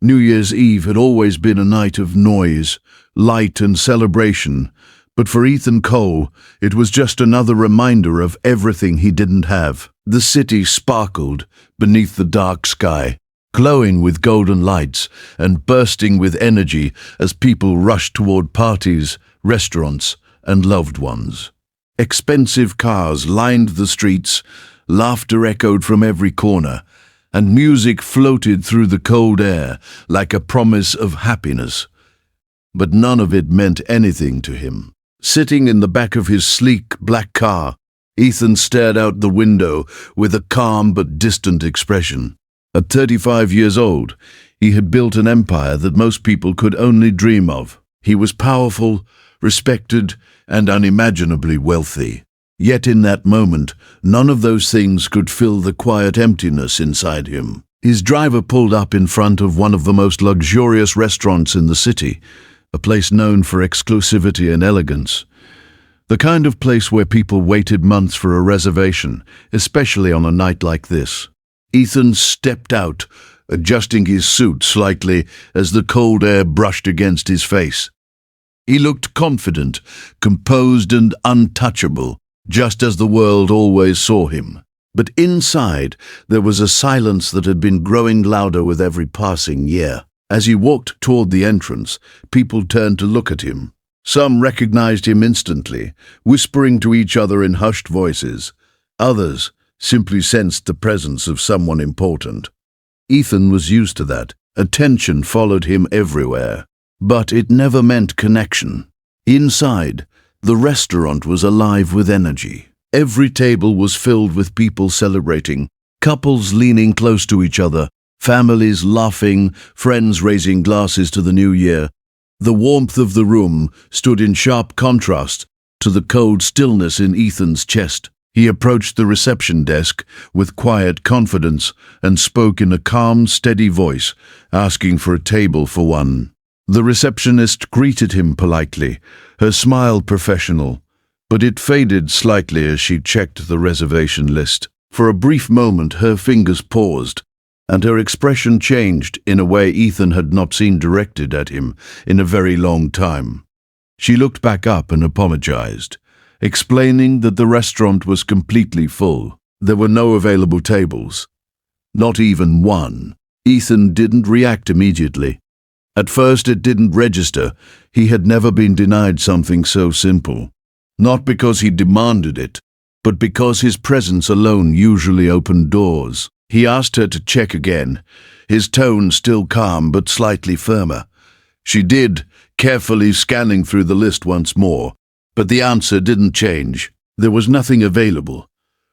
New Year's Eve had always been a night of noise, light and celebration, but for Ethan Cole, it was just another reminder of everything he didn't have. The city sparkled beneath the dark sky, glowing with golden lights and bursting with energy as people rushed toward parties, restaurants, and loved ones. Expensive cars lined the streets, laughter echoed from every corner, and music floated through the cold air like a promise of happiness. But none of it meant anything to him. Sitting in the back of his sleek black car, Ethan stared out the window with a calm but distant expression. At 35 years old, he had built an empire that most people could only dream of. He was powerful, respected, and unimaginably wealthy. Yet in that moment, none of those things could fill the quiet emptiness inside him. His driver pulled up in front of one of the most luxurious restaurants in the city, a place known for exclusivity and elegance. The kind of place where people waited months for a reservation, especially on a night like this. Ethan stepped out, adjusting his suit slightly as the cold air brushed against his face. He looked confident, composed and untouchable, just as the world always saw him. But inside, there was a silence that had been growing louder with every passing year. As he walked toward the entrance, people turned to look at him. Some recognized him instantly, whispering to each other in hushed voices. Others simply sensed the presence of someone important. Ethan was used to that. Attention followed him everywhere. But it never meant connection. Inside, the restaurant was alive with energy. Every table was filled with people celebrating, couples leaning close to each other, families laughing, friends raising glasses to the new year. The warmth of the room stood in sharp contrast to the cold stillness in Ethan's chest. He approached the reception desk with quiet confidence and spoke in a calm, steady voice, asking for a table for one. The receptionist greeted him politely, her smile professional, but it faded slightly as she checked the reservation list. For a brief moment, her fingers paused, and her expression changed in a way Ethan had not seen directed at him in a very long time. She looked back up and apologized, explaining that the restaurant was completely full. There were no available tables. Not even one. Ethan didn't react immediately. At first it didn't register. He had never been denied something so simple. Not because he demanded it, but because his presence alone usually opened doors. He asked her to check again, his tone still calm but slightly firmer. She did, carefully scanning through the list once more, but the answer didn't change. There was nothing available.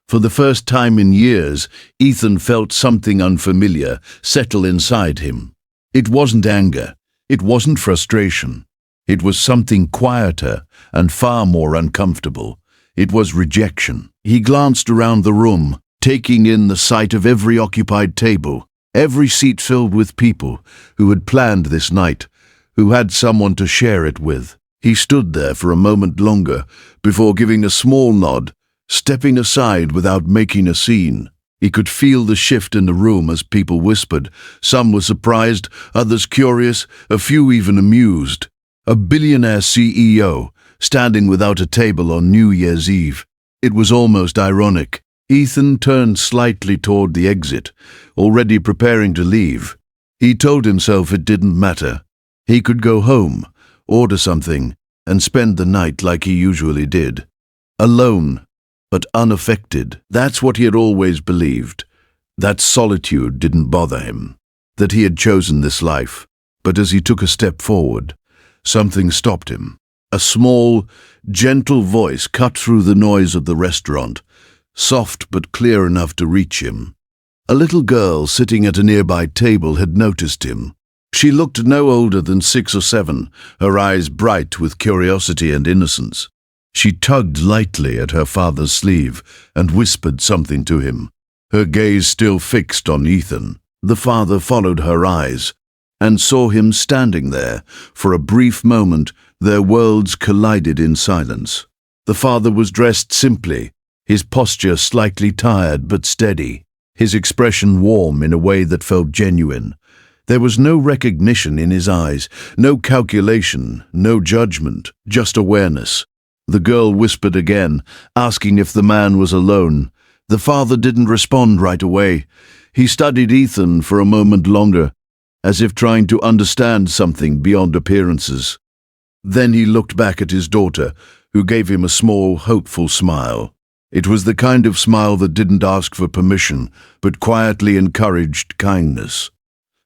For the first time in years, Ethan felt something unfamiliar settle inside him. It wasn't anger. It wasn't frustration. It was something quieter and far more uncomfortable. It was rejection. He glanced around the room, taking in the sight of every occupied table, every seat filled with people who had planned this night, who had someone to share it with. He stood there for a moment longer before giving a small nod, stepping aside without making a scene. He could feel the shift in the room as people whispered. Some were surprised, others curious, a few even amused. A billionaire CEO, standing without a table on New Year's Eve. It was almost ironic. Ethan turned slightly toward the exit, already preparing to leave. He told himself it didn't matter. He could go home, order something, and spend the night like he usually did. Alone, but unaffected. That's what he had always believed. That solitude didn't bother him. That he had chosen this life. But as he took a step forward, something stopped him. A small, gentle voice cut through the noise of the restaurant, soft but clear enough to reach him. A little girl sitting at a nearby table had noticed him. She looked no older than 6 or 7, her eyes bright with curiosity and innocence. She tugged lightly at her father's sleeve and whispered something to him, her gaze still fixed on Ethan. The father followed her eyes and saw him standing there. For a brief moment, their worlds collided in silence. The father was dressed simply, his posture slightly tired but steady, his expression warm in a way that felt genuine. There was no recognition in his eyes, no calculation, no judgment, just awareness. The girl whispered again, asking if the man was alone. The father didn't respond right away. He studied Ethan for a moment longer, as if trying to understand something beyond appearances. Then he looked back at his daughter, who gave him a small, hopeful smile. It was the kind of smile that didn't ask for permission, but quietly encouraged kindness.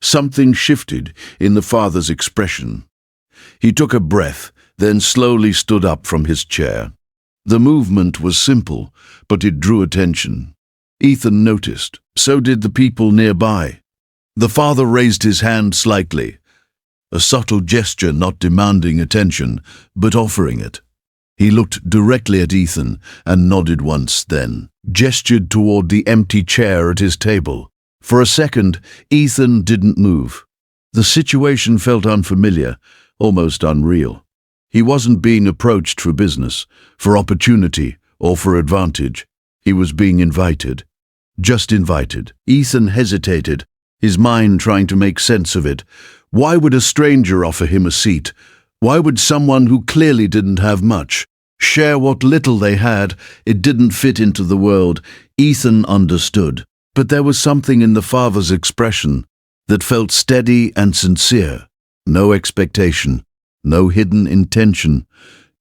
Something shifted in the father's expression. He took a breath, then slowly stood up from his chair. The movement was simple, but it drew attention. Ethan noticed. So did the people nearby. The father raised his hand slightly, a subtle gesture not demanding attention, but offering it. He looked directly at Ethan and nodded once, then gestured toward the empty chair at his table. For a second, Ethan didn't move. The situation felt unfamiliar, almost unreal. He wasn't being approached for business, for opportunity, or for advantage. He was being invited. Just invited. Ethan hesitated, his mind trying to make sense of it. Why would a stranger offer him a seat? Why would someone who clearly didn't have much share what little they had? It didn't fit into the world. Ethan understood. But there was something in the father's expression that felt steady and sincere. No expectation, no hidden intention,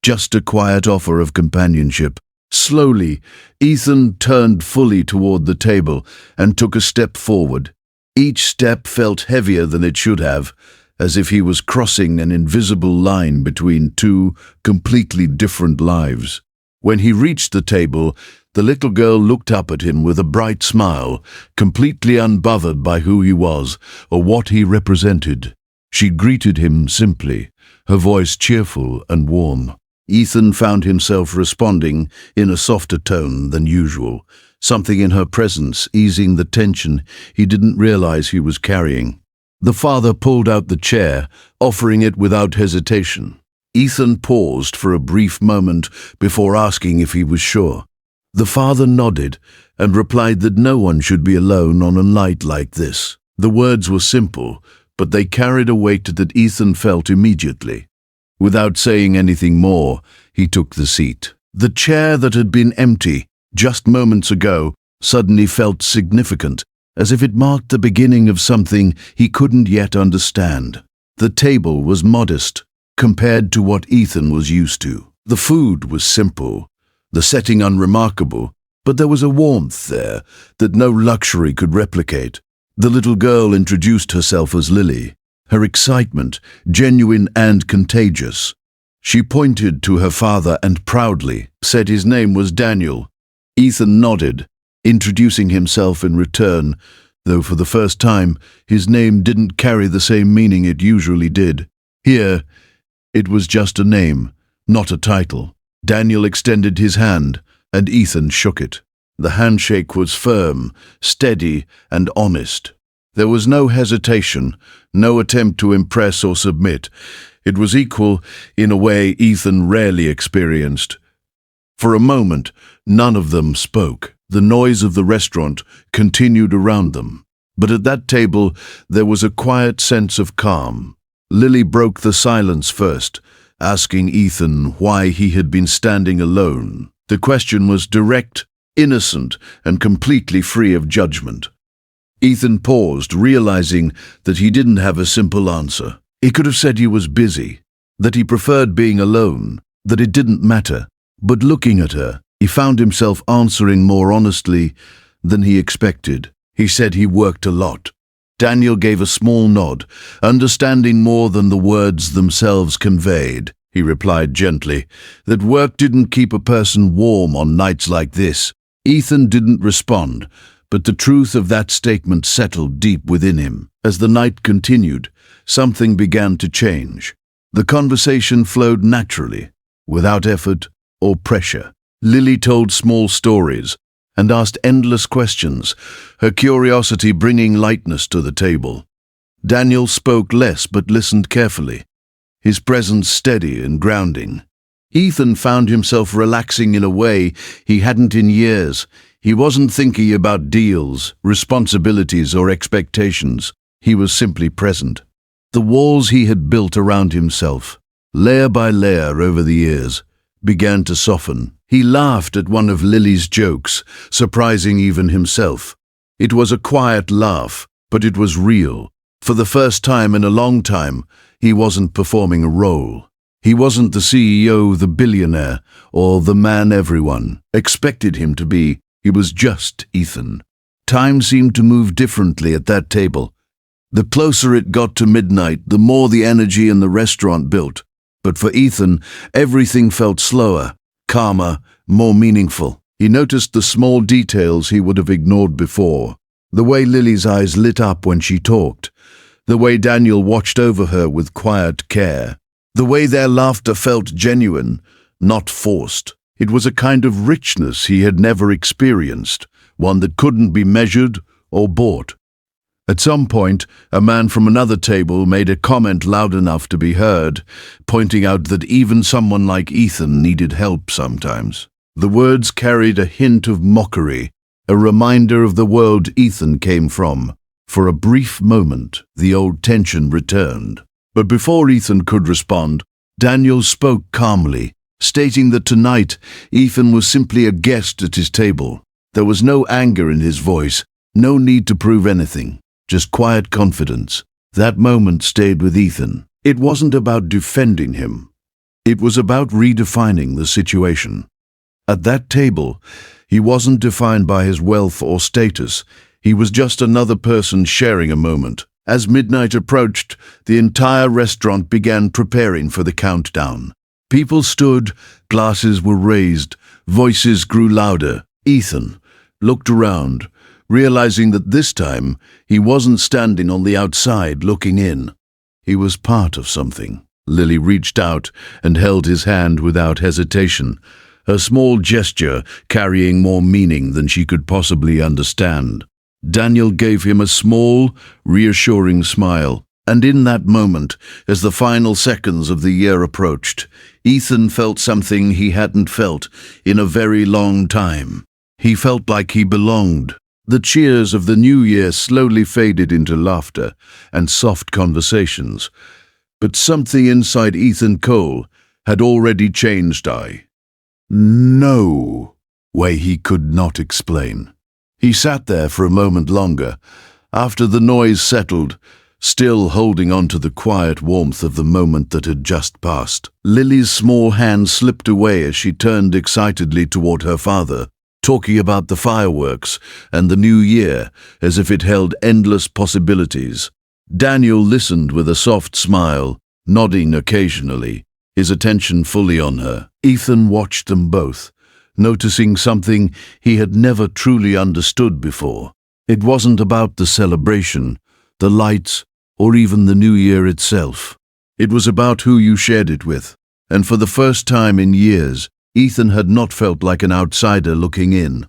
just a quiet offer of companionship. Slowly, Ethan turned fully toward the table and took a step forward. Each step felt heavier than it should have, as if he was crossing an invisible line between two completely different lives. When he reached the table, the little girl looked up at him with a bright smile, completely unbothered by who he was or what he represented. She greeted him simply, her voice cheerful and warm. Ethan found himself responding in a softer tone than usual, something in her presence easing the tension he didn't realize he was carrying. The father pulled out the chair, offering it without hesitation. Ethan paused for a brief moment before asking if he was sure. The father nodded and replied that no one should be alone on a night like this. The words were simple, but they carried a weight that Ethan felt immediately. Without saying anything more, he took the seat. The chair that had been empty just moments ago suddenly felt significant, as if it marked the beginning of something he couldn't yet understand. The table was modest compared to what Ethan was used to. The food was simple, the setting unremarkable, but there was a warmth there that no luxury could replicate. The little girl introduced herself as Lily, her excitement genuine and contagious. She pointed to her father and proudly said his name was Daniel. Ethan nodded, introducing himself in return, though for the first time his name didn't carry the same meaning it usually did. Here, it was just a name, not a title. Daniel extended his hand, and Ethan shook it. The handshake was firm, steady, and honest. There was no hesitation, no attempt to impress or submit. It was equal in a way Ethan rarely experienced. For a moment, none of them spoke. The noise of the restaurant continued around them. But at that table, there was a quiet sense of calm. Lily broke the silence first, asking Ethan why he had been standing alone. The question was direct, innocent, and completely free of judgment. Ethan paused, realizing that he didn't have a simple answer. He could have said he was busy, that he preferred being alone, that it didn't matter. But looking at her, he found himself answering more honestly than he expected. He said he worked a lot. Daniel gave a small nod, understanding more than the words themselves conveyed. He replied gently that work didn't keep a person warm on nights like this. Ethan didn't respond, but the truth of that statement settled deep within him. As the night continued, something began to change. The conversation flowed naturally, without effort or pressure. Lily told small stories and asked endless questions, her curiosity bringing lightness to the table. Daniel spoke less but listened carefully, his presence steady and grounding. Ethan found himself relaxing in a way he hadn't in years. He wasn't thinking about deals, responsibilities, or expectations. He was simply present. The walls he had built around himself, layer by layer over the years, began to soften. He laughed at one of Lily's jokes, surprising even himself. It was a quiet laugh, but it was real. For the first time in a long time, he wasn't performing a role. He wasn't the CEO, the billionaire, or the man everyone expected him to be. He was just Ethan. Time seemed to move differently at that table. The closer it got to midnight, the more the energy in the restaurant built. But for Ethan, everything felt slower, calmer, more meaningful. He noticed the small details he would have ignored before. The way Lily's eyes lit up when she talked. The way Daniel watched over her with quiet care. The way their laughter felt genuine, not forced. It was a kind of richness he had never experienced, one that couldn't be measured or bought. At some point, a man from another table made a comment loud enough to be heard, pointing out that even someone like Ethan needed help sometimes. The words carried a hint of mockery, a reminder of the world Ethan came from. For a brief moment, the old tension returned. But before Ethan could respond, Daniel spoke calmly, stating that tonight Ethan was simply a guest at his table. There was no anger in his voice, no need to prove anything, just quiet confidence. That moment stayed with Ethan. It wasn't about defending him. It was about redefining the situation. At that table, he wasn't defined by his wealth or status. He was just another person sharing a moment. As midnight approached, the entire restaurant began preparing for the countdown. People stood, glasses were raised, voices grew louder. Ethan looked around, realizing that this time he wasn't standing on the outside looking in. He was part of something. Lily reached out and held his hand without hesitation, her small gesture carrying more meaning than she could possibly understand. Daniel gave him a small, reassuring smile, and in that moment, as the final seconds of the year approached, Ethan felt something he hadn't felt in a very long time. He felt like he belonged. The cheers of the new year slowly faded into laughter and soft conversations, but something inside Ethan Cole had already changed. No way he could not explain. He sat there for a moment longer, after the noise settled, still holding on to the quiet warmth of the moment that had just passed. Lily's small hand slipped away as she turned excitedly toward her father, talking about the fireworks and the new year as if it held endless possibilities. Daniel listened with a soft smile, nodding occasionally, his attention fully on her. Ethan watched them both, noticing something he had never truly understood before. It wasn't about the celebration, the lights, or even the new year itself. It was about who you shared it with. And for the first time in years, Ethan had not felt like an outsider looking in.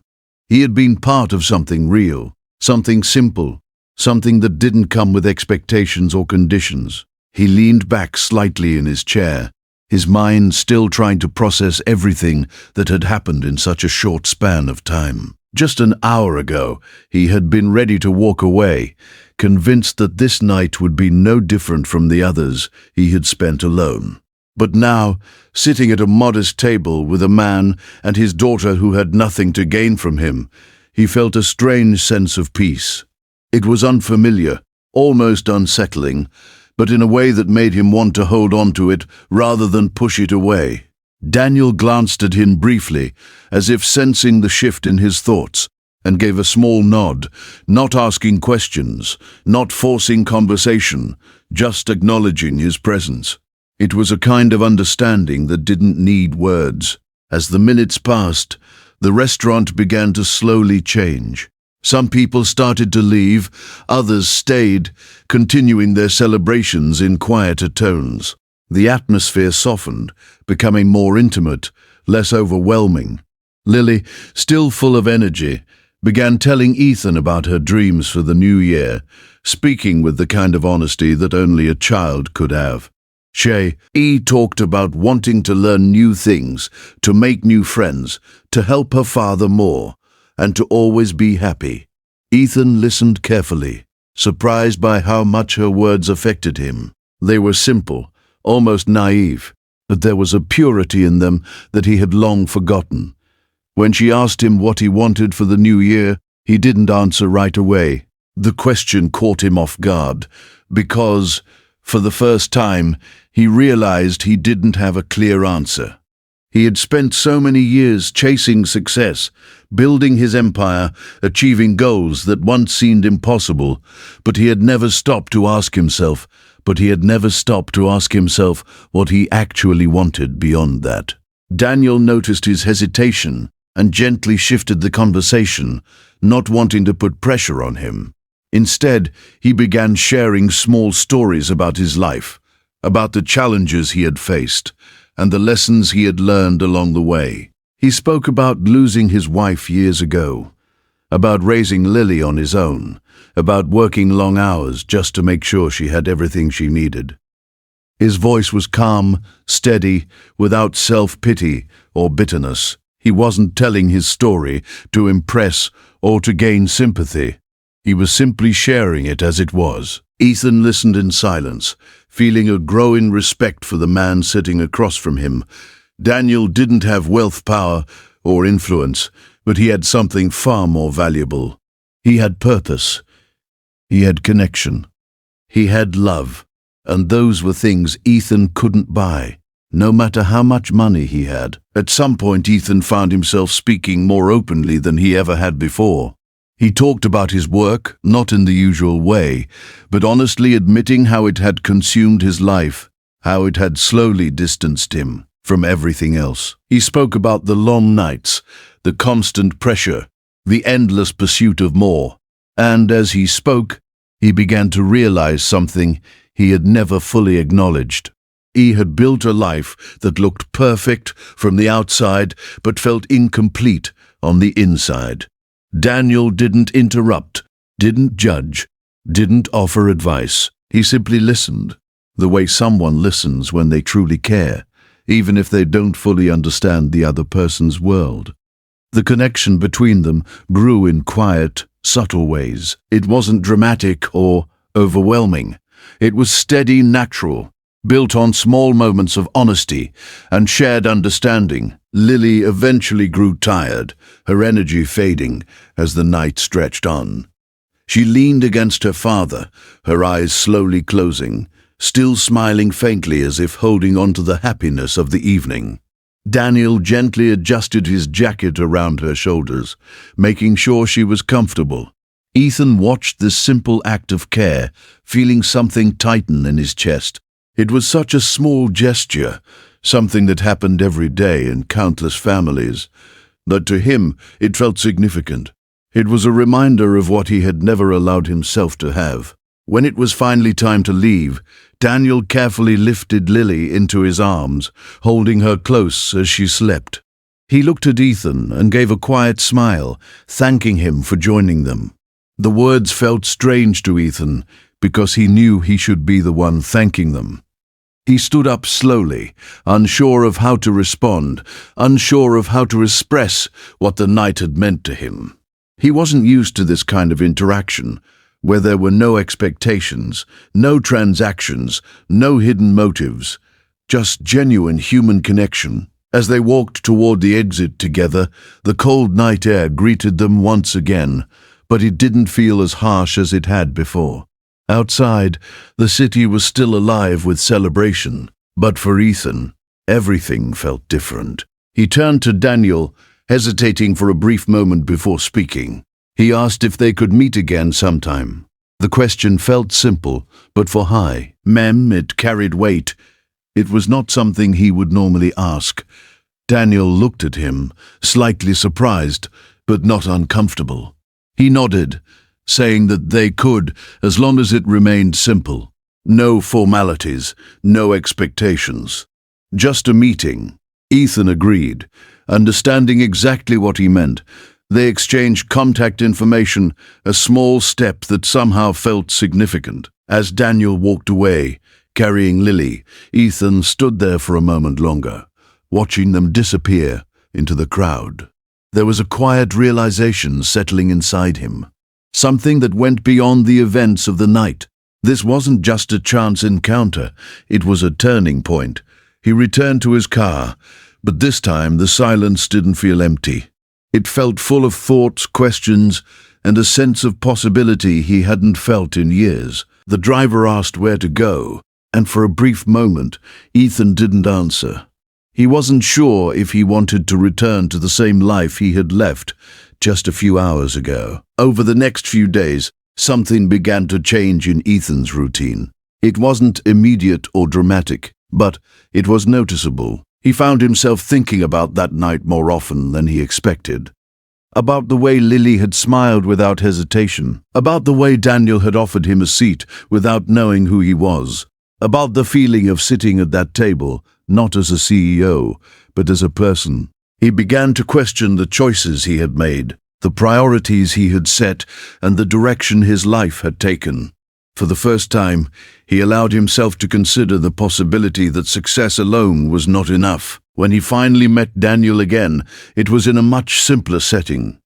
He had been part of something real, something simple, something that didn't come with expectations or conditions. He leaned back slightly in his chair, his mind still trying to process everything that had happened in such a short span of time. Just an hour ago, he had been ready to walk away, convinced that this night would be no different from the others he had spent alone. But now, sitting at a modest table with a man and his daughter who had nothing to gain from him, he felt a strange sense of peace. It was unfamiliar, almost unsettling, but in a way that made him want to hold on to it rather than push it away. Daniel glanced at him briefly, as if sensing the shift in his thoughts, and gave a small nod, not asking questions, not forcing conversation, just acknowledging his presence. It was a kind of understanding that didn't need words. As the minutes passed, the restaurant began to slowly change. Some people started to leave, others stayed, continuing their celebrations in quieter tones. The atmosphere softened, becoming more intimate, less overwhelming. Lily, still full of energy, began telling Ethan about her dreams for the new year, speaking with the kind of honesty that only a child could have. She talked about wanting to learn new things, to make new friends, to help her father more, and to always be happy. Ethan listened carefully, surprised by how much her words affected him. They were simple, almost naive, but there was a purity in them that he had long forgotten. When she asked him what he wanted for the new year, he didn't answer right away. The question caught him off guard, because, for the first time, he realized he didn't have a clear answer. He had spent so many years chasing success, building his empire, achieving goals that once seemed impossible, but he had never stopped to ask himself what he actually wanted beyond that. Daniel noticed his hesitation and gently shifted the conversation, not wanting to put pressure on him. Instead, he began sharing small stories about his life, about the challenges he had faced, and the lessons he had learned along the way. He spoke about losing his wife years ago, about raising Lily on his own, about working long hours just to make sure she had everything she needed. His voice was calm, steady, without self-pity or bitterness. He wasn't telling his story to impress or to gain sympathy. He was simply sharing it as it was. Ethan listened in silence, feeling a growing respect for the man sitting across from him. Daniel didn't have wealth, power, or influence, but he had something far more valuable. He had purpose. He had connection. He had love. And those were things Ethan couldn't buy, no matter how much money he had. At some point, Ethan found himself speaking more openly than he ever had before. He talked about his work, not in the usual way, but honestly admitting how it had consumed his life, how it had slowly distanced him from everything else. He spoke about the long nights, the constant pressure, the endless pursuit of more. And as he spoke, he began to realize something he had never fully acknowledged. He had built a life that looked perfect from the outside but felt incomplete on the inside. Daniel didn't interrupt, didn't judge, didn't offer advice. He simply listened, the way someone listens when they truly care, even if they don't fully understand the other person's world. The connection between them grew in quiet, subtle ways. It wasn't dramatic or overwhelming. It was steady, natural, built on small moments of honesty and shared understanding. Lily eventually grew tired, her energy fading as the night stretched on. She leaned against her father, her eyes slowly closing, still smiling faintly as if holding on to the happiness of the evening. Daniel gently adjusted his jacket around her shoulders, making sure she was comfortable. Ethan watched this simple act of care, feeling something tighten in his chest. It was such a small gesture, something that happened every day in countless families, that to him it felt significant. It was a reminder of what he had never allowed himself to have. When it was finally time to leave, Daniel carefully lifted Lily into his arms, holding her close as she slept. He looked at Ethan and gave a quiet smile, thanking him for joining them. The words felt strange to Ethan because he knew he should be the one thanking them. He stood up slowly, unsure of how to respond, unsure of how to express what the night had meant to him. He wasn't used to this kind of interaction, where there were no expectations, no transactions, no hidden motives, just genuine human connection. As they walked toward the exit together, the cold night air greeted them once again, but it didn't feel as harsh as it had before. Outside, the city was still alive with celebration, but for Ethan, everything felt different. He turned to Daniel, hesitating for a brief moment before speaking. He asked if they could meet again sometime. The question felt simple, but for High Mem it carried weight. It was not something he would normally ask. Daniel looked at him, slightly surprised, but not uncomfortable. He nodded, saying that they could, as long as it remained simple. No formalities, no expectations. Just a meeting. Ethan agreed, understanding exactly what he meant. They exchanged contact information, a small step that somehow felt significant. As Daniel walked away, carrying Lily, Ethan stood there for a moment longer, watching them disappear into the crowd. There was a quiet realization settling inside him. something that went beyond the events of the night. This wasn't just a chance encounter, it was a turning point. He returned to his car, but this time the silence didn't feel empty. It felt full of thoughts, questions, and a sense of possibility he hadn't felt in years. The driver asked where to go, and for a brief moment, Ethan didn't answer. He wasn't sure if he wanted to return to the same life he had left just a few hours ago. Over the next few days, something began to change in Ethan's routine. It wasn't immediate or dramatic, but it was noticeable. He found himself thinking about that night more often than he expected. About the way Lily had smiled without hesitation. About the way Daniel had offered him a seat without knowing who he was. About the feeling of sitting at that table, not as a CEO, but as a person. He began to question the choices he had made, the priorities he had set, and the direction his life had taken. For the first time, he allowed himself to consider the possibility that success alone was not enough. When he finally met Daniel again, it was in a much simpler setting.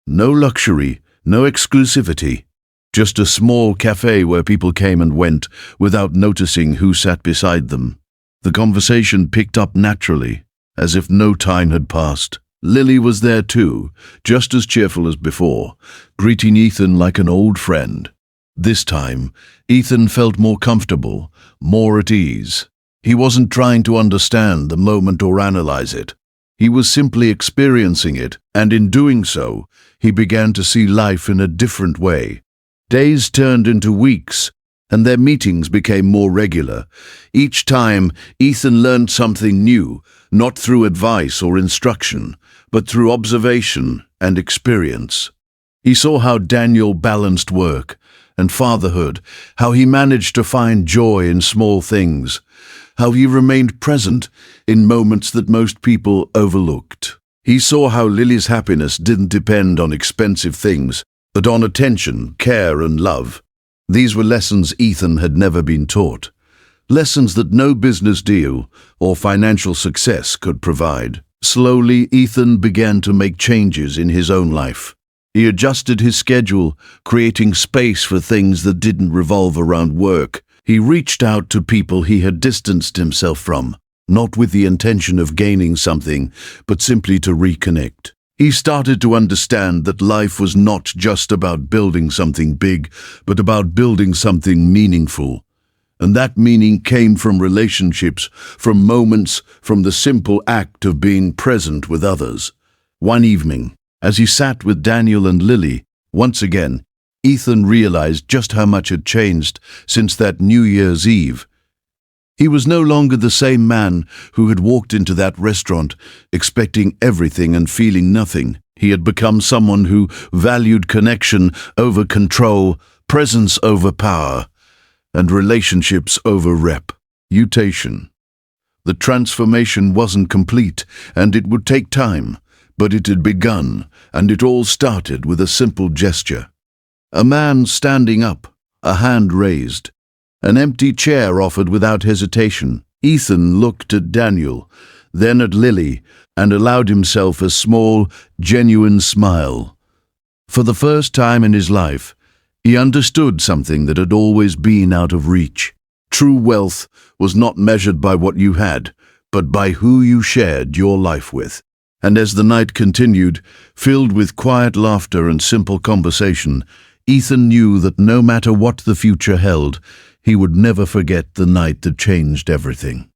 No luxury, no exclusivity. Just a small cafe where people came and went without noticing who sat beside them. The conversation picked up naturally, as if no time had passed. Lily was there too, just as cheerful as before, greeting Ethan like an old friend. This time, Ethan felt more comfortable, more at ease. He wasn't trying to understand the moment or analyze it. He was simply experiencing it, and in doing so, he began to see life in a different way. Days turned into weeks, and their meetings became more regular. Each time, Ethan learned something new, not through advice or instruction, but through observation and experience. He saw how Daniel balanced work and fatherhood, how he managed to find joy in small things, how he remained present in moments that most people overlooked. He saw how Lily's happiness didn't depend on expensive things, but on attention, care, and love. These were lessons Ethan had never been taught, lessons that no business deal or financial success could provide. Slowly, Ethan began to make changes in his own life. He adjusted his schedule, creating space for things that didn't revolve around work. He reached out to people he had distanced himself from, not with the intention of gaining something, but simply to reconnect. He started to understand that life was not just about building something big, but about building something meaningful. And that meaning came from relationships, from moments, from the simple act of being present with others. One evening, as he sat with Daniel and Lily, once again, Ethan realized just how much had changed since that New Year's Eve. He was no longer the same man who had walked into that restaurant, expecting everything and feeling nothing. He had become someone who valued connection over control, presence over power, and relationships over reputation. The transformation wasn't complete, and it would take time, but it had begun, and it all started with a simple gesture. A man standing up, a hand raised, an empty chair offered without hesitation. Ethan looked at Daniel, then at Lily, and allowed himself a small, genuine smile. For the first time in his life, he understood something that had always been out of reach. True wealth was not measured by what you had, but by who you shared your life with. And as the night continued, filled with quiet laughter and simple conversation, Ethan knew that no matter what the future held, he would never forget the night that changed everything.